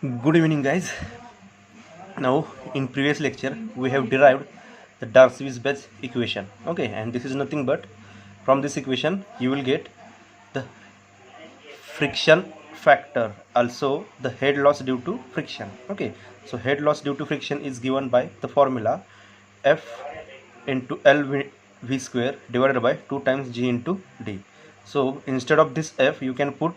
Good evening, guys. Now, in previous lecture, we have derived the Darcy-Weisbach equation. Okay, and this is nothing but from this equation you will get the friction factor, also the head loss due to friction. Okay, so head loss due to friction is given by the formula F into L v square divided by 2 times G into D. So instead of this F, you can put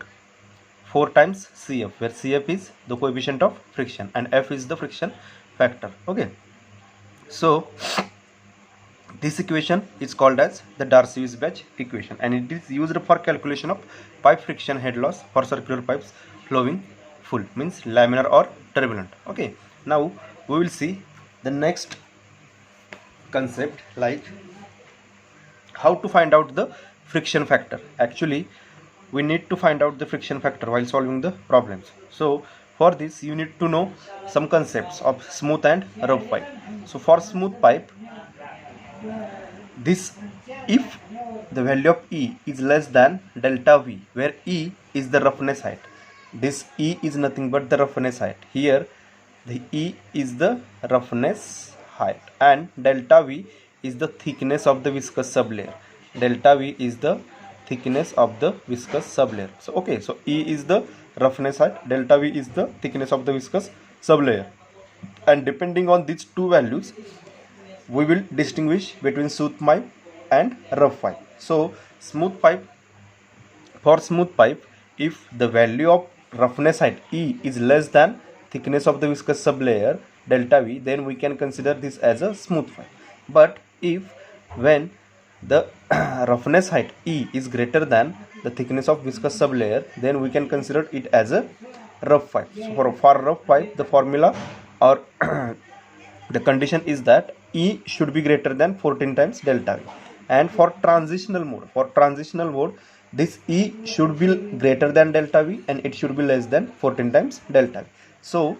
4 times Cf, where Cf is the coefficient of friction and F is the friction factor. Okay, so this equation is called as the Darcy-Weisbach equation, and it is used for calculation of pipe friction head loss for circular pipes flowing full, means laminar or turbulent. Okay, now we will see the next concept, like how to find out the friction factor. Actually, we need to find out the friction factor while solving the problems. So for this you need to know some concepts of smooth and rough pipe. So for smooth pipe, this, if the value of E is less than delta V, where E is the roughness height, this E is nothing but the roughness height. Here the E is the roughness height and delta V is the thickness of the viscous sublayer. Delta V is the thickness of the viscous sublayer. So okay, so E is the roughness height, delta V is the thickness of the viscous sublayer, and depending on these two values we will distinguish between smooth pipe and rough pipe. So smooth pipe, for smooth pipe, if the value of roughness height E is less than thickness of the viscous sublayer delta V, then we can consider this as a smooth pipe. But if when the roughness height E is greater than the thickness of viscous sublayer, then we can consider it as a rough pipe. So for rough pipe, the formula or the condition is that E should be greater than 14 times delta V. And for transitional mode, this E should be greater than delta V and it should be less than 14 times delta V. So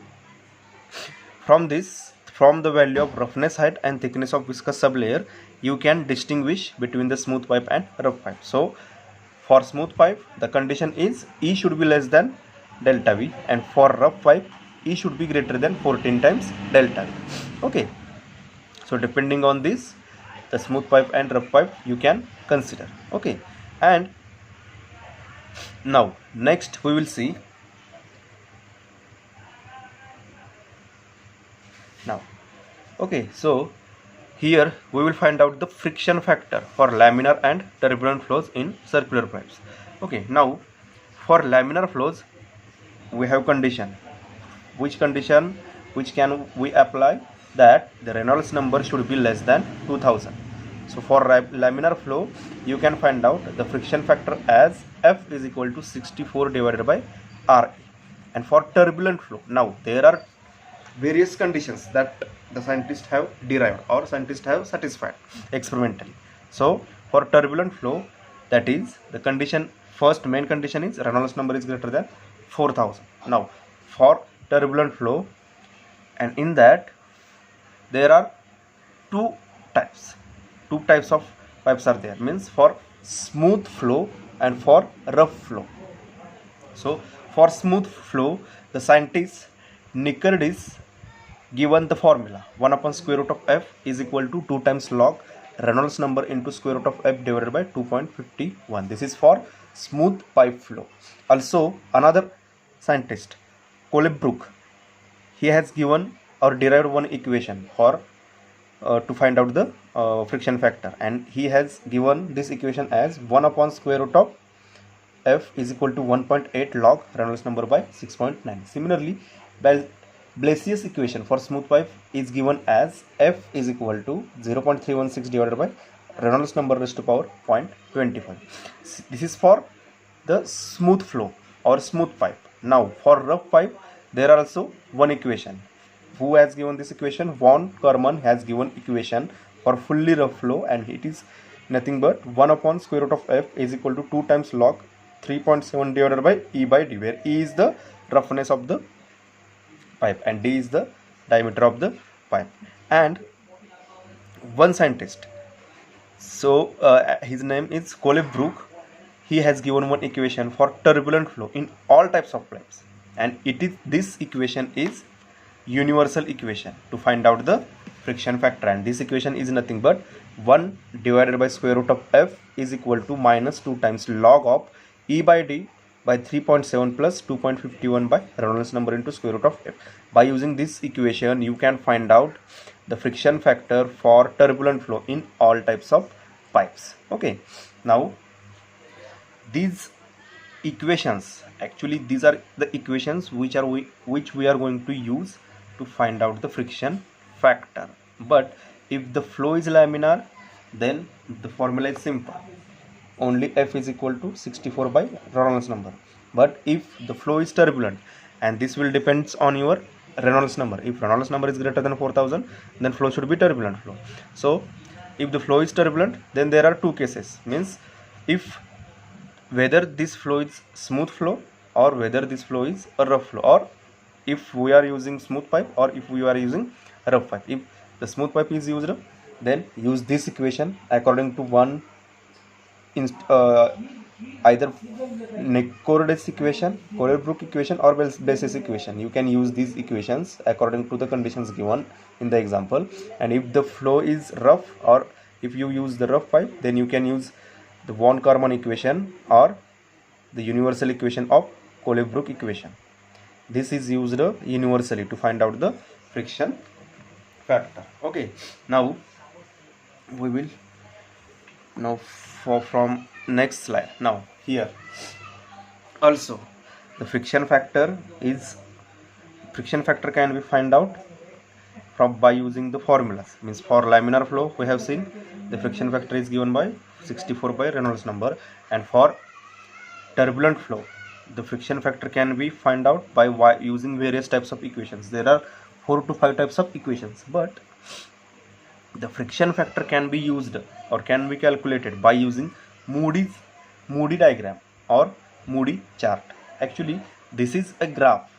from the value of roughness height and thickness of viscous sublayer, you can distinguish between the smooth pipe and rough pipe. So for smooth pipe, the condition is E should be less than delta V, and for rough pipe, E should be greater than 14 times delta V. Okay, so depending on this, the smooth pipe and rough pipe you can consider. Okay, and now next we will see now. Okay, so here we will find out the friction factor for laminar and turbulent flows in circular pipes. Okay, now for laminar flows we have condition. Which condition which can we apply? That the Reynolds number should be less than 2000. So for laminar flow, you can find out the friction factor as F is equal to 64 divided by RA. And for turbulent flow, now there are various conditions that the scientists have derived or scientists have satisfied experimentally. So for turbulent flow, that is the condition, first main condition is Reynolds number is greater than 4000. Now for turbulent flow, and in that there are two types of pipes are there, means for smooth flow and for rough flow. So for smooth flow, the scientist Nickard is given the formula 1 upon square root of F is equal to 2 times log Reynolds number into square root of F divided by 2.51. This is for smooth pipe flow. Also another scientist Colebrook, he has given or derived one equation for to find out the friction factor, and he has given this equation as 1 upon square root of F is equal to 1.8 log Reynolds number by 6.9. Similarly, Blasius equation for smooth pipe is given as F is equal to 0.316 divided by Reynolds number raised to power 0.25. This is for the smooth flow or smooth pipe. Now for rough pipe, there are also one equation. Who has given this equation? Von Karman has given equation for fully rough flow, and it is nothing but 1 upon square root of F is equal to 2 times log 3.7 divided by E by D, where E is the roughness of the pipe and D is the diameter of the pipe. And one scientist, so his name is Colebrook, he has given one equation for turbulent flow in all types of pipes. and this equation is universal equation to find out the friction factor, and this equation is nothing but 1 divided by square root of f is equal to minus 2 times log of E by D by 3.7 plus 2.51 by Reynolds number into square root of f. By using this equation you can find out the friction factor for turbulent flow in all types of pipes. Okay, now these equations, actually these are the equations which we are going to use to find out the friction factor. But if the flow is laminar, then the formula is simple, only f is equal to 64 by Reynolds number. But if the flow is turbulent, and this will depends on your Reynolds number, if Reynolds number is greater than 4000, then flow should be turbulent flow. So if the flow is turbulent, then there are two cases, means if whether this flow is smooth flow or whether this flow is a rough flow, or if we are using smooth pipe or if we are using rough pipe. If the smooth pipe is used, then use this equation according to one either Nikod's equation, Colebrook equation, or basis equation. You can use these equations according to the conditions given in the example. And if the flow is rough, or if you use the rough pipe, then you can use the von Karman equation or the universal equation of Colebrook equation. This is used universally to find out the friction factor. Okay, now we will from next slide. Now here also the friction factor can be find out from by using the formulas. Means for laminar flow we have seen the friction factor is given by 64 by Reynolds number, and for turbulent flow the friction factor can be find out by using various types of equations. There are 4 to 5 types of equations, but the friction factor can be used or can be calculated by using Moody diagram or Moody chart. Actually this is a graph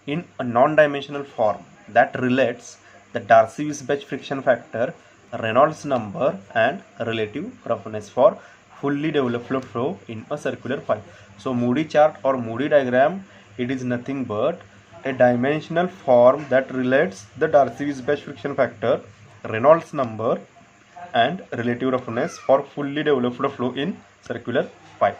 in a non-dimensional form that relates the Darcy-Weisbach friction factor, Reynolds number, and relative roughness for fully developed flow in a circular pipe. So Moody chart or Moody diagram, it is nothing but a dimensional form that relates the Darcy-Weisbach friction factor, Reynolds number, and relative roughness for fully developed flow in circular pipe.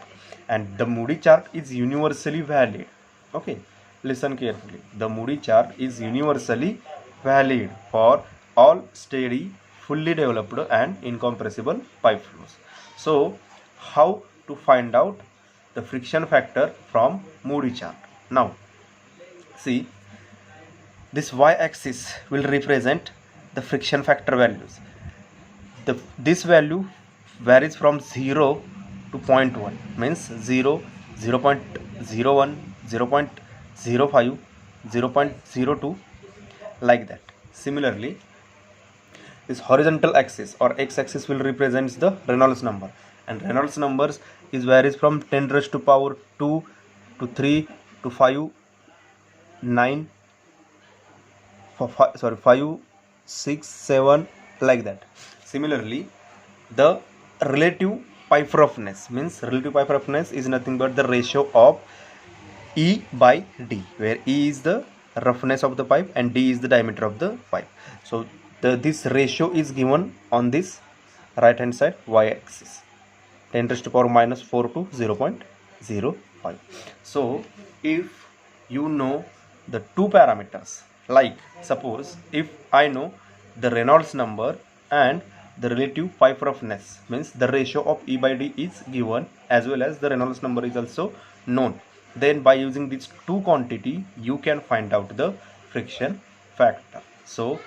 And the Moody chart is universally valid. Okay, listen carefully. The Moody chart is universally valid for all steady, fully developed and incompressible pipe flows. So how to find out the friction factor from Moody chart? Now see, this y-axis will represent the friction factor values. This value varies from 0 to 0.1, means 0, 0.01, 0.05, 0.02, like that. Similarly, this horizontal axis or x-axis will represent the Reynolds number, and Reynolds numbers is varies from 10 raised to power 2 to 3 to 5, 9, 5, 6, 7, like that. Similarly, the relative pipe roughness, means relative pipe roughness is nothing but the ratio of E by D, where E is the roughness of the pipe and D is the diameter of the pipe. So this ratio is given on this right hand side y-axis, 10 raised to power minus 4 to 0.05. So if you know the two parameters, like suppose if I know the Reynolds number and the relative pipe roughness, means the ratio of E by D is given as well as the Reynolds number is also known, then by using these two quantity you can find out the friction factor. So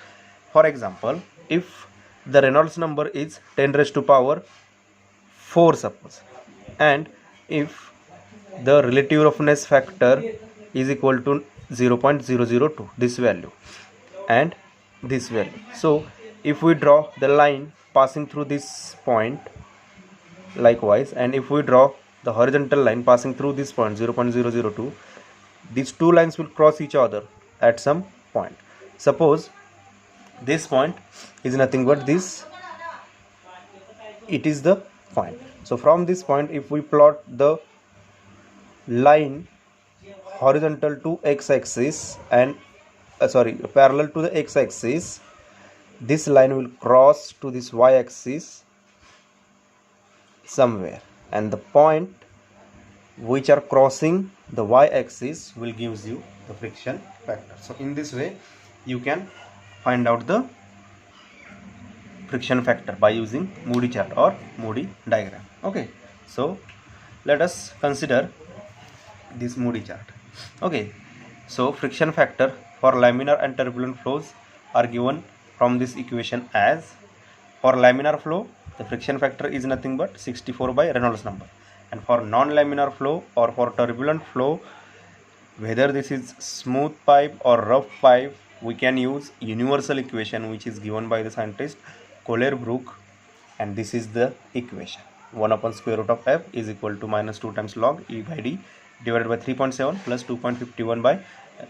for example, if the Reynolds number is 10 raised to power 4 suppose, and if the relative roughness factor is equal to 0.002, this value and this value. So if we draw the line passing through this point likewise, and if we draw the horizontal line passing through this point 0.002, these two lines will cross each other at some point. Suppose this point is nothing but this, it is the point. So from this point if we plot the line horizontal to x-axis and parallel to the x-axis, this line will cross to this y-axis somewhere, and the point which are crossing the y-axis will gives you the friction factor. So in this way you can find out the friction factor by using Moody chart or Moody diagram. Okay, so let us consider this Moody chart. Okay, so friction factor for laminar and turbulent flows are given from this equation as, for laminar flow the friction factor is nothing but 64 by Reynolds number, and for non-laminar flow or for turbulent flow, whether this is smooth pipe or rough pipe, we can use universal equation which is given by the scientist Kohler-Brook, and this is the equation: 1 upon square root of f is equal to minus 2 times log E by D divided by 3.7 plus 2.51 by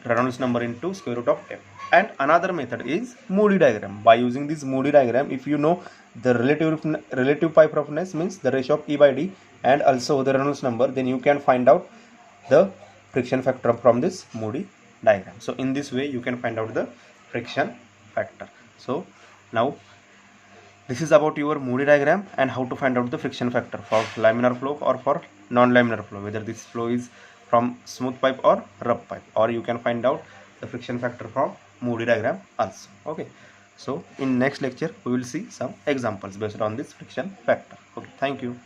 Reynolds number into square root of f. And another method is Moody diagram. By using this Moody diagram, if you know the relative pipe roughness, means the ratio of E by D, and also the Reynolds number, then you can find out the friction factor from this Moody diagram. So in this way you can find out the friction factor. So now this is about your Moody diagram and how to find out the friction factor for laminar flow or for non-laminar flow, whether this flow is from smooth pipe or rough pipe, or you can find out the friction factor from Moody diagram also. Okay, so in next lecture we will see some examples based on this friction factor. Okay, thank you.